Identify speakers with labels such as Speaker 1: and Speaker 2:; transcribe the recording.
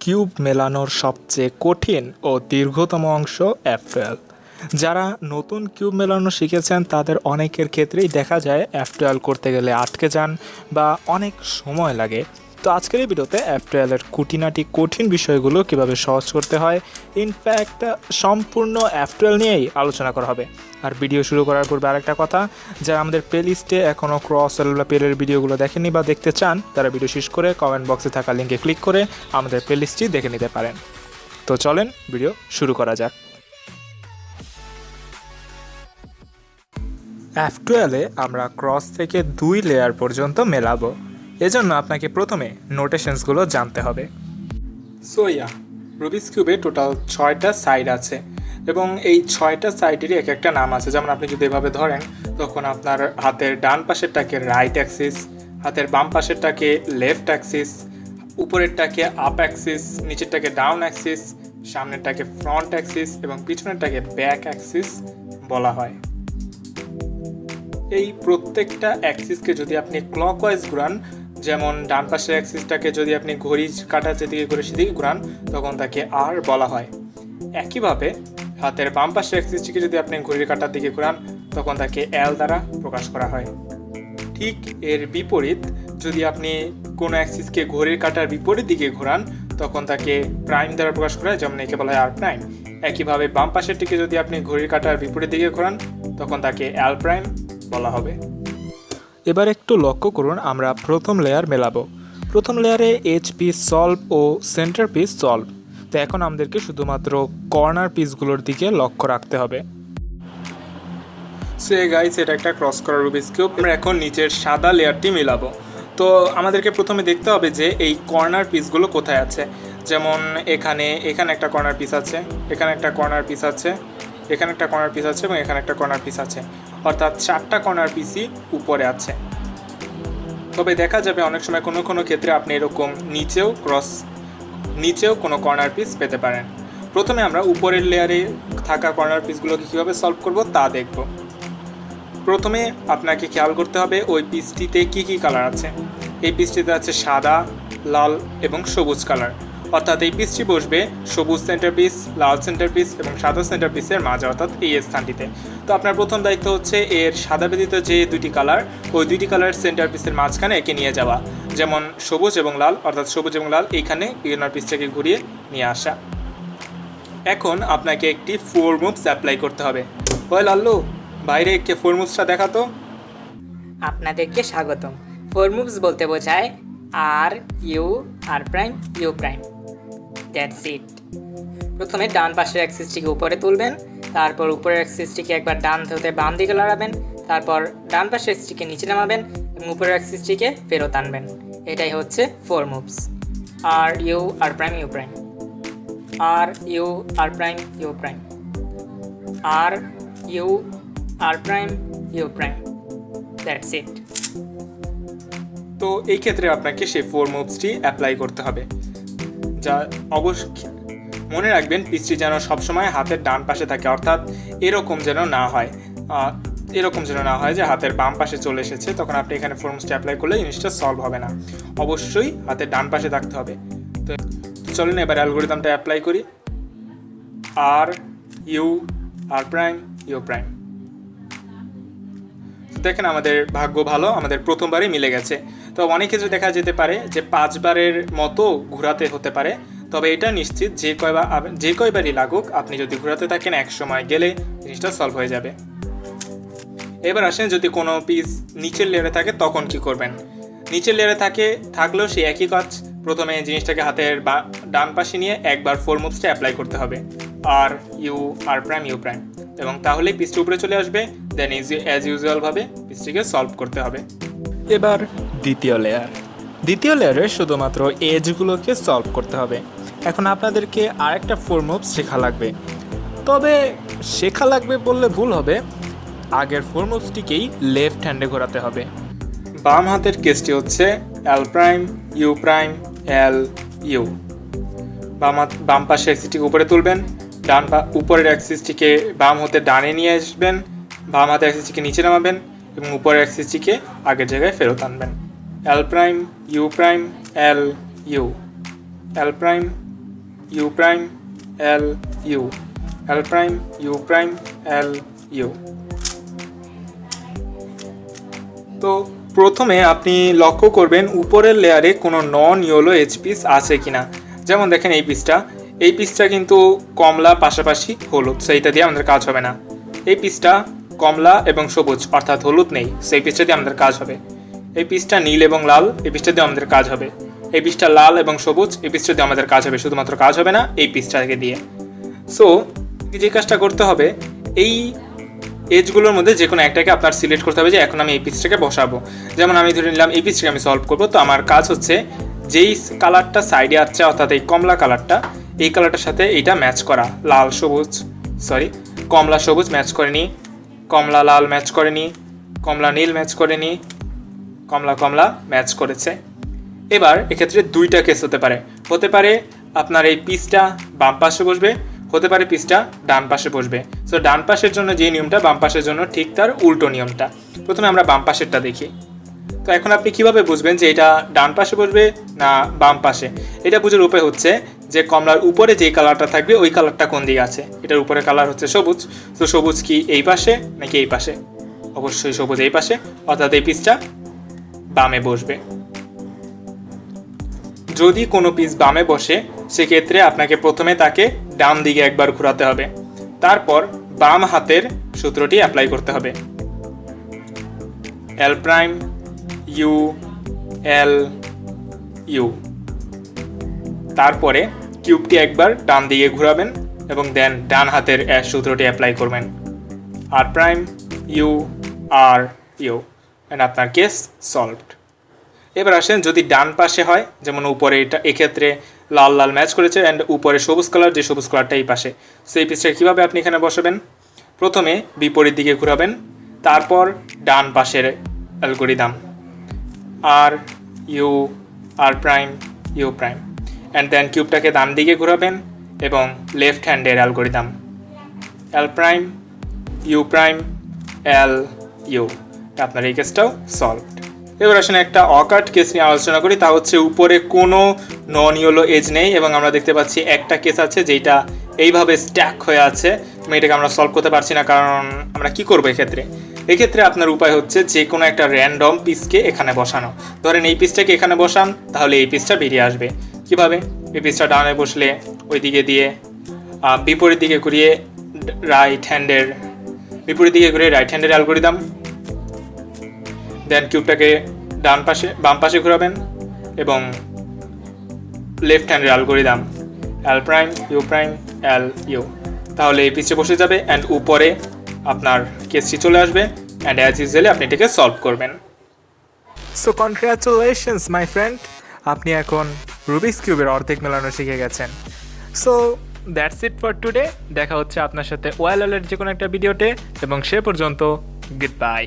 Speaker 1: Cube মেলানোর সবচেয়ে কঠিন ও দীর্ঘতম অংশ F2L। যারা নতুন কিউব মেলানো শিখেছেন তাদের অনেকের ক্ষেত্রেই দেখা যায় F2L করতে গেলে আটকে যান বা অনেক সময় লাগে। তো আজকের এই ভিডিওতে F2L এর খুঁটিনাটি কঠিন বিষয়গুলো কিভাবে সহজ করতে হয়, ইনফ্যাক্ট সম্পূর্ণ F2L নিয়েই আলোচনা করা হবে। আর ভিডিও শুরু করার পূর্বে আরেকটা কথা, যারা আমাদের প্লেলিস্টে এখনও ক্রস-এল বা পেলের ভিডিওগুলো দেখেননি বা দেখতে চান তারা ভিডিও শেষ করে কমেন্ট বক্সে থাকা লিঙ্কে ক্লিক করে আমাদের প্লেলিস্টটি দেখে নিতে পারেন। তো চলেন ভিডিও শুরু করা যাক। F2L এ আমরা ক্রস থেকে 2 লেয়ার পর্যন্ত মেলাবো। এজন্য আপনাকে প্রথমে নোটেশনসগুলো জানতে হবে। রুবিক্স কিউবে টোটাল 6টা সাইড আছে এবং এই 6টা সাইডেরই এক একটা নাম আছে। যেমন আপনি যদি এভাবে ধরেন তখন আপনার হাতের ডান পাশেরটাকে রাইট অ্যাক্সিস, হাতের বাম পাশেরটাকে লেফট অ্যাক্সিস, উপরেরটাকে আপ অ্যাক্সিস, নিচেরটাকে ডাউন অ্যাক্সিস, সামনেরটাকে ফ্রন্ট অ্যাক্সিস এবং পিছনেরটাকে ব্যাক অ্যাক্সিস বলা হয়। এই প্রত্যেকটা অ্যাক্সিসকে যদি আপনি ক্লকওয়াইজ ঘুরান, যেমন ডান পাশের অ্যাক্সিসটাকে যদি আপনি ঘড়ির কাঁটা যেদিকে ঘুরে সেদিকে ঘুরান তখন তাকে আর বলা হয়। একইভাবে হাতের বাম পাশের অ্যাক্সিসটিকে যদি আপনি ঘড়ির কাঁটার দিকে ঘুরান তখন তাকে এল দ্বারা প্রকাশ করা হয়। ঠিক এর বিপরীত, যদি আপনি কোনো অ্যাক্সিসকে ঘড়ির কাঁটার বিপরীত দিকে ঘোরান তখন তাকে প্রাইম দ্বারা প্রকাশ করা হয়, যেমন একে বলা হয় আর প্রাইম। একইভাবে বাম পাশেরটিকে যদি আপনি ঘড়ির কাঁটার বিপরীত দিকে ঘোরান তখন তাকে এল প্রাইম বলা হবে। এবার একটু লক্ষ্য করুন, আমরা প্রথম লেয়ার মেলাবো। প্রথম লেয়ারে এইচ পিস সলভ ও সেন্টার পিস সলভ। তো এখন আমাদেরকে শুধুমাত্র কর্নার পিসগুলোর দিকে লক্ষ্য রাখতে হবে। সো গাইস, এটা একটা ক্রস করা রুবিক্স কিউব। আমরা এখন নিচের সাদা লেয়ারটি মেলাবো। তো আমাদেরকে প্রথমে দেখতে হবে যে এই কর্নার পিসগুলো কোথায় আছে। যেমন এখানে একটা কর্নার পিস আছে, এখানে একটা কর্নার পিস আছে, এখানে একটা কর্নার পিস আছে এবং এখানে একটা কর্নার পিস আছে। অর্থাৎ 4টা কর্নার পিসই উপরে আছে। তবে দেখা যাবে অনেক সময় কোনো ক্ষেত্রে আপনি এরকম নিচেও কোনো কর্নার পিস পেতে পারেন। প্রথমে আমরা উপরের লেয়ারে থাকা কর্নার পিসগুলোকে কীভাবে সলভ করব তা দেখব। প্রথমে আপনাকে খেয়াল করতে হবে ওই পিসটিতে কী কী কালার আছে। এই পিসটিতে আছে সাদা, লাল এবং সবুজ কালার। অর্থাৎ এই পিসটি বসবে সবুজ সেন্টার পিস, লাল সেন্টার পিস এবং সাদা সেন্টার পিসের মাঝে, অর্থাৎ এই স্থানটিতে। তো আপনার প্রথম দায়িত্ব হচ্ছে এর সাদা ব্যতীত যে 2টি কালার, ওই 2টি কালার সেন্টার পিসের মাঝখানে একে নিয়ে যাওয়া। যেমন সবুজ এবং লাল, অর্থাৎ সবুজ এবং লাল এইখানে কর্নার পিসটাকে ঘুরিয়ে নিয়ে আসা। এখন আপনাকে একটি 4 মুভস অ্যাপ্লাই করতে হবে। ওই লাল্লু, বাইরে 4 মুভসটা দেখাতো।
Speaker 2: আপনাদেরকে স্বাগতম। 4 মুভস বলতে বোঝায় R U, R prime, U prime. That's it. প্রথমে ডান পাশের অ্যাক্সিসটিকে উপরে তুলবেন, তারপর উপরের অ্যাক্সিসটিকে একবার ডান হতে বাম দিকে লড়াবেন, তারপর ডান পাশের অ্যাক্সিসটিকে নিচে নামাবেন এবং উপরের অ্যাক্সিসটিকে ফেরত আনবেন। এটাই হচ্ছে 4 moves. R U, R prime, U prime. R U, R prime, U prime. R U, R prime, U prime. That's it.
Speaker 1: তো এই ক্ষেত্রে আপনাকে সেই 4 মুভসটি অ্যাপ্লাই করতে হবে। যা অবশ্যই মনে রাখবেন, পিসটি যেন সবসময় হাতের ডান পাশে থাকে, অর্থাৎ এরকম যেন না হয় যে হাতের বাম পাশে চলে এসেছে, তখন আপনি এখানে 4 মুভসটি অ্যাপ্লাই করলে জিনিসটা সলভ হবে না। অবশ্যই হাতের ডান পাশে থাকতে হবে। তো চলুন এবার অ্যালগরিদমটা অ্যাপ্লাই করি। R U, R prime, U prime. দেখেন আমাদের ভাগ্য ভালো, আমাদের প্রথমবারই মিলে গেছে। তো অনেক ক্ষেত্রে দেখা যেতে পারে যে 5 বারের মতো ঘোরাতে হতে পারে। তবে এটা নিশ্চিত যে কয়বারই লাগুক, আপনি যদি ঘোরাতে থাকেন এক সময় গেলে জিনিসটা সলভ হয়ে যাবে। এবার আসেন, যদি কোনো পিস নিচের লেয়ারে থাকে তখন কি করবেন। নিচের লেয়ারে থাকলেও সেই একই কাজ। প্রথমে জিনিসটাকে হাতের ডান পাশে নিয়ে একবার 4 মুভসটা অ্যাপ্লাই করতে হবে। R U, R prime, U prime, এবং তাহলেই পিসটি উপরে চলে আসবে। দেন অ্যাজ ইউজুয়াল ভাবে পিসটিকে সলভ করতে হবে। এবার দ্বিতীয় লেয়ারে শুধুমাত্র এজগুলোকে সলভ করতে হবে। এখন আপনাদেরকে আরেকটা 4 মুভস শেখা লাগবে। তবে শেখা লাগবে বললে ভুল হবে, আগের 4 মুভসটিকেই লেফট হ্যান্ডে ঘোরাতে হবে। বাম হাতের কেসটি হচ্ছে L prime, U prime, L, U. বাম পাশের অ্যাক্সিসটিকে উপরে তুলবেন, উপরের অ্যাক্সিসটিকে বাম হাতে ডানে নিয়ে আসবেন, বাম হাতের অ্যাক্সিসটিকে নিচে নামাবেন এবং উপরের অ্যাক্সিসটিকে আগের জায়গায় ফেরত আনবেন। L prime, U prime, L, U, L prime, U prime L U, L prime U prime L U. তো প্রথমে আপনি লক্ষ্য করবেন উপরের লেয়ারে কোনো নন ইয়েলো এজ পিস আছে কিনা। যেমন দেখেন এই পিসটা কিন্তু কমলা পাশাপাশি হলুদ, সেইটা দিয়ে আমাদের কাজ হবে না। এই পিসটা কমলা এবং সবুজ অর্থাৎ হলুদ নেই, সেই পিসটা দিয়ে আমাদের কাজ হবে। এই পিসটা নীল এবং লাল, এই পিসটা দিয়ে আমাদের কাজ হবে। এই পিসটা লাল এবং সবুজ, এই পিসটা দিয়ে আমাদের কাজ হবে, শুধুমাত্র কাজ হবে না এই পিসটাকে দিয়ে। সো যে কাজটা করতে হবে, এই এজগুলোর মধ্যে যে কোনো একটাকে আপনার সিলেক্ট করতে হবে যে এখন আমি এই পিসটাকে বসাবো। যেমন আমি ধরে নিলাম এই পিসটাকে আমি সলভ করবো, তো আমার কাজ হচ্ছে যেই কালারটা সাইডে আসছে অর্থাৎ এই কমলা কালারটা, এই কালারটার সাথে এইটা ম্যাচ করা। কমলা সবুজ ম্যাচ করে নিই, কমলা লাল ম্যাচ করে নিই, কমলা নীল ম্যাচ করে নিই, কমলা ম্যাচ করেছে। এবার এক্ষেত্রে দুইটা কেস হতে পারে আপনার এই পিসটা বাম পাশে বসবে, হতে পারে পিসটা ডান পাশে বসবে। সো ডান পাশের জন্য যে নিয়মটা বাম পাশের জন্য ঠিক তার উল্টো নিয়মটা। প্রথমে আমরা বাম পাশেরটা দেখি। তো এখন আপনি কিভাবে বুঝবেন যে এটা ডান পাশে বসবে না বাম পাশে? এটা বোঝার উপায় হচ্ছে যে কমলার উপরে যেই কালারটা থাকবে ওই কালারটা কোন দিকে আছে। এটার উপরে কালার হচ্ছে সবুজ, তো সবুজ কি এই পাশে নাকি এই পাশে? অবশ্যই সবুজ এই পাশে, অর্থাৎ এই পিসটা বামে বসবে। যদি কোনো পিস বামে বসে সেক্ষেত্রে আপনাকে প্রথমে তাকে ডান দিকে একবার ঘোরাতে হবে, তারপর বাম হাতের সূত্রটি অ্যাপ্লাই করতে হবে। এল প্রাইম ইউ এল ইউ, তারপরে কিউবটি একবার ডান দিকে ঘোরাবেন এবং দেন ডান হাতের সূত্রটি অ্যাপ্লাই করবেন। R prime U R U, and আপনার কেস সলভড। এবার আসেন যদি ডান পাশে হয়, যেমন উপরে এটা এক্ষেত্রে লাল লাল ম্যাচ করেছে অ্যান্ড উপরে সবুজ কালার, যে সবুজ কালারটা এই পাশে, সেই পিসটা কীভাবে আপনি এখানে বসাবেন? প্রথমে বিপরীত দিকে ঘোরাবেন, তারপর ডান পাশের algorithm R U R prime U prime, and then কিউবটাকে ডান দিকে ঘোরাবেন এবং লেফট হ্যান্ডের algorithm L prime U prime L U. আপনার এই কেসটাও সলভড। এবার আসলে একটা অকার্ড কেস নিয়ে আলোচনা করি, তা হচ্ছে উপরে কোনো নন ইয়েলো এজ নেই এবং আমরা দেখতে পাচ্ছি একটা কেস আছে যেটা এইভাবে স্ট্যাক হয়ে আছে। এটাকে আমরা সলভ করতে পারছি না, কারণ আমরা কি করবো এক্ষেত্রে আপনার উপায় হচ্ছে যে কোনো একটা র্যান্ডম পিসকে এখানে বসানো। ধরেন এই পিসটাকে এখানে বসান, তাহলে এই পিসটা বেরিয়ে আসবে। কিভাবে? এই পিসটা ডানে বসলে ওই দিকে দিয়ে বিপরীত দিকে ঘুরিয়ে রাইট হ্যান্ডের অ্যালগরিদম, দেন কিউবটাকে বাম পাশে ঘোরাবেন এবং লেফট হ্যান্ডের algorithm L prime U prime L U, তাহলে এই পিসে বসে যাবে অ্যান্ড উপরে আপনার কেসটি চলে আসবে অ্যান্ড অ্যাজ ইউজুয়ালি আপনি এটাকে সলভ করবেন। সো কনগ্রাচুলেশনস মাই ফ্রেন্ড, আপনি এখন রুবিক্স কিউবের অর্ধেক মেলানো শিখে গেছেন। So that's it for today. দেখা হচ্ছে আপনার সাথে OLL এর যে কোনো একটা ভিডিওতে, এবং সে পর্যন্ত গুড বাই।